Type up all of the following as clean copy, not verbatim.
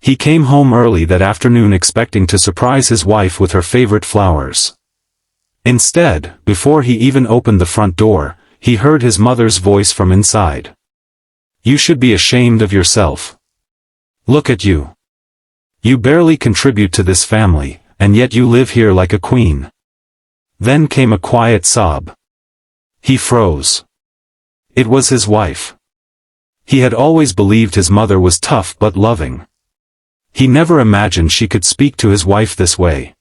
He came home early that afternoon expecting to surprise his wife with her favorite flowers. Instead, before he even opened the front door, he heard his mother's voice from inside. "You should be ashamed of yourself. Look at you. You barely contribute to this family, and yet you live here like a queen." Then came a quiet sob. He froze. It was his wife. He had always believed his mother was tough but loving. He never imagined she could speak to his wife this way.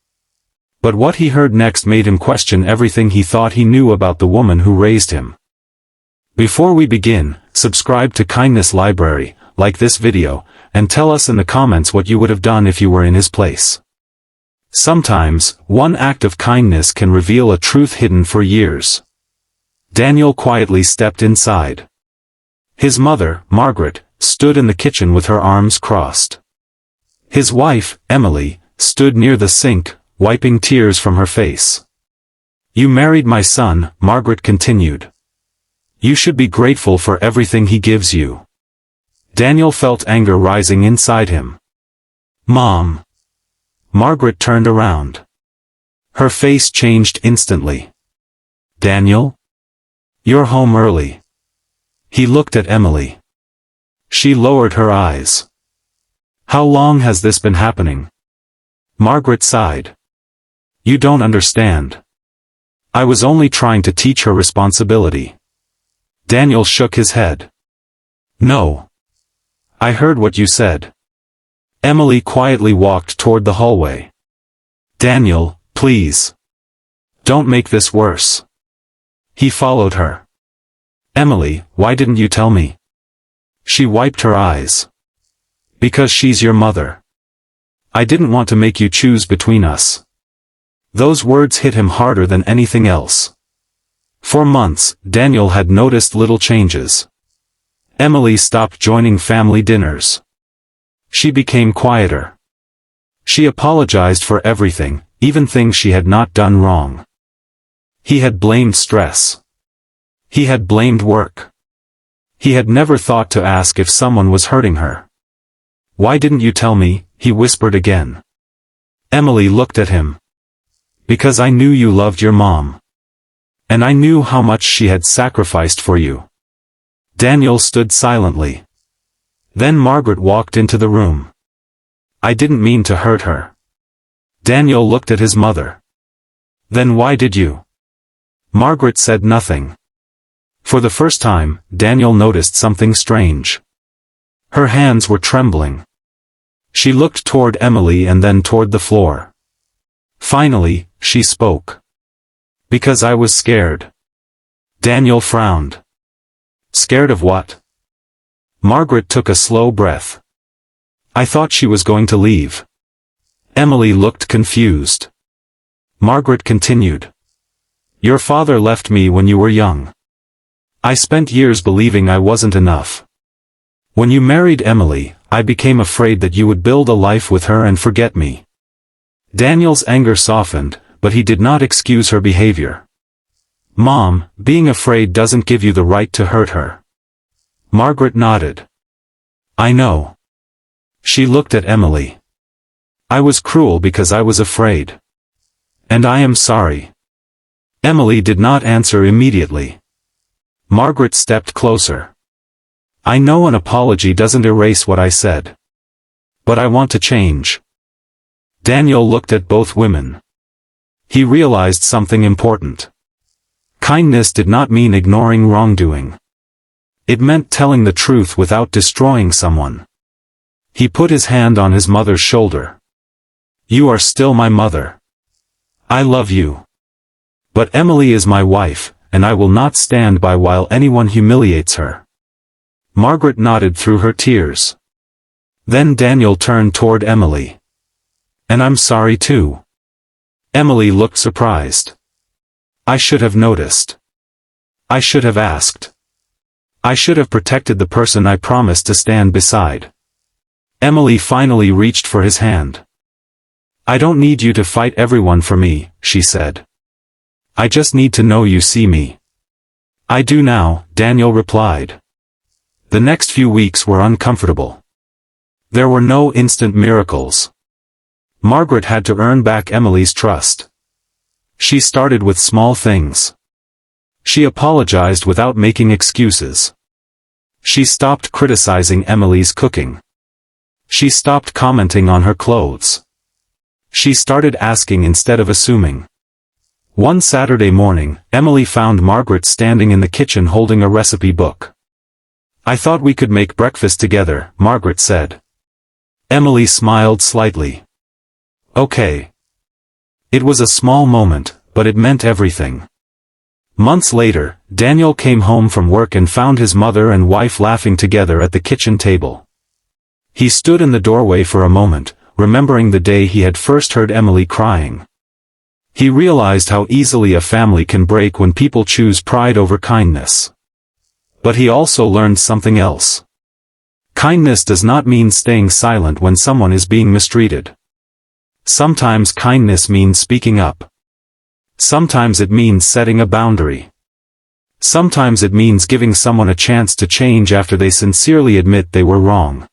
But what he heard next made him question everything he thought he knew about the woman who raised him. Before we begin, subscribe to Kindness Library, like this video, and tell us in the comments what you would have done if you were in his place. Sometimes, one act of kindness can reveal a truth hidden for years. Daniel quietly stepped inside. His mother, Margaret, stood in the kitchen with her arms crossed. His wife, Emily, stood near the sink, wiping tears from her face. "You married my son," Margaret continued. "You should be grateful for everything he gives you." Daniel felt anger rising inside him. "Mom." Margaret turned around. Her face changed instantly. "Daniel? You're home early." He looked at Emily. She lowered her eyes. "How long has this been happening?" Margaret sighed. "You don't understand. I was only trying to teach her responsibility." Daniel shook his head. "No. I heard what you said." Emily quietly walked toward the hallway. "Daniel, please. Don't make this worse." He followed her. "Emily, why didn't you tell me?" She wiped her eyes. "Because she's your mother. I didn't want to make you choose between us." Those words hit him harder than anything else. For months, Daniel had noticed little changes. Emily stopped joining family dinners. She became quieter. She apologized for everything, even things she had not done wrong. He had blamed stress. He had blamed work. He had never thought to ask if someone was hurting her. "Why didn't you tell me?" he whispered again. Emily looked at him. "Because I knew you loved your mom. And I knew how much she had sacrificed for you." Daniel stood silently. Then Margaret walked into the room. "I didn't mean to hurt her." Daniel looked at his mother. "Then why did you?" Margaret said nothing. For the first time, Daniel noticed something strange. Her hands were trembling. She looked toward Emily and then toward the floor. Finally, she spoke. "Because I was scared." Daniel frowned. "Scared of what?" Margaret took a slow breath. "I thought she was going to leave." Emily looked confused. Margaret continued. "Your father left me when you were young. I spent years believing I wasn't enough. When you married Emily, I became afraid that you would build a life with her and forget me." Daniel's anger softened, but he did not excuse her behavior. "Mom, being afraid doesn't give you the right to hurt her." Margaret nodded. "I know." She looked at Emily. "I was cruel because I was afraid. And I am sorry." Emily did not answer immediately. Margaret stepped closer. "I know an apology doesn't erase what I said. But I want to change." Daniel looked at both women. He realized something important. Kindness did not mean ignoring wrongdoing. It meant telling the truth without destroying someone. He put his hand on his mother's shoulder. "You are still my mother. I love you. But Emily is my wife, and I will not stand by while anyone humiliates her." Margaret nodded through her tears. Then Daniel turned toward Emily. "And I'm sorry too." Emily looked surprised. "I should have noticed. I should have asked. I should have protected the person I promised to stand beside." Emily finally reached for his hand. "I don't need you to fight everyone for me," she said. "I just need to know you see me." "I do now," Daniel replied. The next few weeks were uncomfortable. There were no instant miracles. Margaret had to earn back Emily's trust. She started with small things. She apologized without making excuses. She stopped criticizing Emily's cooking. She stopped commenting on her clothes. She started asking instead of assuming. One Saturday morning, Emily found Margaret standing in the kitchen holding a recipe book. "I thought we could make breakfast together," Margaret said. Emily smiled slightly. "Okay." It was a small moment, but it meant everything. Months later, Daniel came home from work and found his mother and wife laughing together at the kitchen table. He stood in the doorway for a moment, remembering the day he had first heard Emily crying. He realized how easily a family can break when people choose pride over kindness. But he also learned something else. Kindness does not mean staying silent when someone is being mistreated. Sometimes kindness means speaking up. Sometimes it means setting a boundary. Sometimes it means giving someone a chance to change after they sincerely admit they were wrong.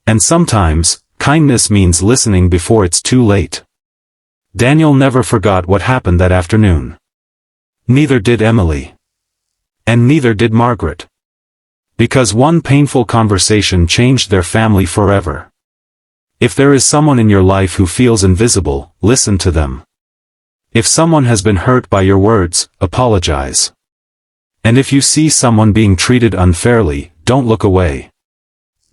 And sometimes, kindness means listening before it's too late. Daniel never forgot what happened that afternoon. Neither did Emily. And neither did Margaret. Because one painful conversation changed their family forever. If there is someone in your life who feels invisible, listen to them. If someone has been hurt by your words, apologize. And if you see someone being treated unfairly, don't look away.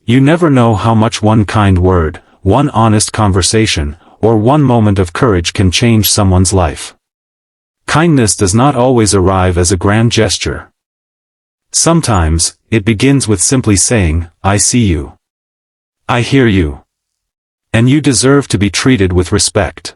You never know how much one kind word, one honest conversation, or one moment of courage can change someone's life. Kindness does not always arrive as a grand gesture. Sometimes, it begins with simply saying, "I see you. I hear you. And you deserve to be treated with respect."